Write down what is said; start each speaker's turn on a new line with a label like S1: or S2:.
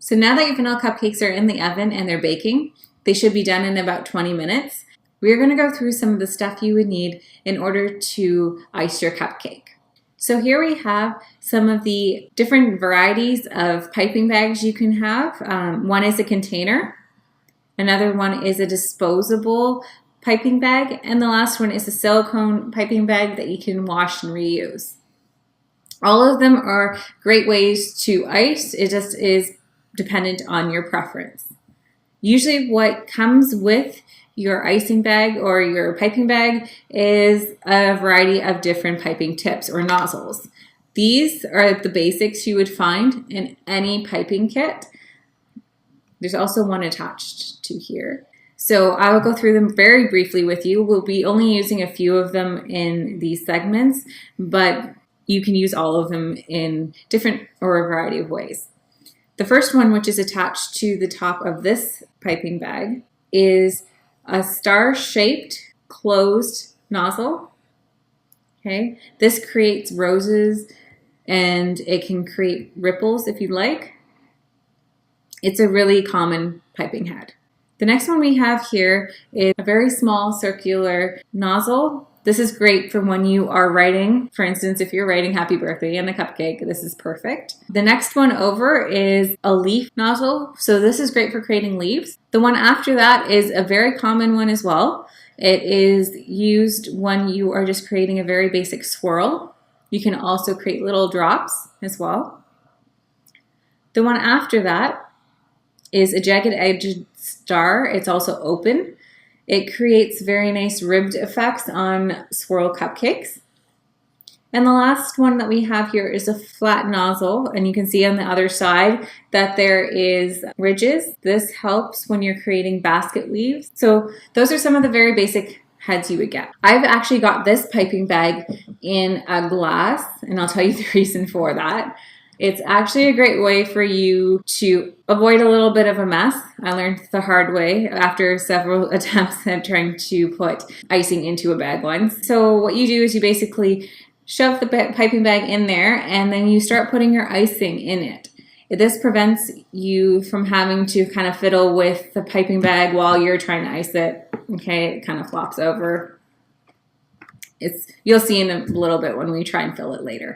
S1: So now that your vanilla cupcakes are in the oven and they're baking, they should be done in about 20 minutes. We're going to go through some of the stuff you would need in order to ice your cupcake. So here we have some of the different varieties of piping bags you can have. One is a container, another one is a disposable piping bag, and the last one is a silicone piping bag that you can wash and reuse. All of them are great ways to ice. It just is dependent on your preference. Usually what comes with your icing bag or your piping bag is a variety of different piping tips or nozzles. These are the basics you would find in any piping kit. There's also one attached to here. So I will go through them very briefly with you. We'll be only using a few of them in these segments, but you can use all of them in different or a variety of ways. The first one, which is attached to the top of this piping bag, is a star-shaped closed nozzle. Okay, this creates roses and it can create ripples if you'd like. It's a really common piping head. The next one we have here is a very small circular nozzle. This is great for when you are writing. For instance, if you're writing happy birthday in a cupcake, this is perfect. The next one over is a leaf nozzle. So this is great for creating leaves. The one after that is a very common one as well. It is used when you are just creating a very basic swirl. You can also create little drops as well. The one after that is a jagged-edged star. It's also open. It creates very nice ribbed effects on swirl cupcakes. And the last one that we have here is a flat nozzle, and you can see on the other side that there is ridges. This helps when you're creating basket weaves. So those are some of the very basic heads you would get. I've actually got this piping bag in a glass, and I'll tell you the reason for that. It's actually a great way for you to avoid a little bit of a mess. I learned the hard way after several attempts at trying to put icing into a bag once. So what you do is you basically shove the piping bag in there and then you start putting your icing in it. This prevents you from having to kind of fiddle with the piping bag while you're trying to ice it. Okay, it kind of flops over. You'll see in a little bit when we try and fill it later.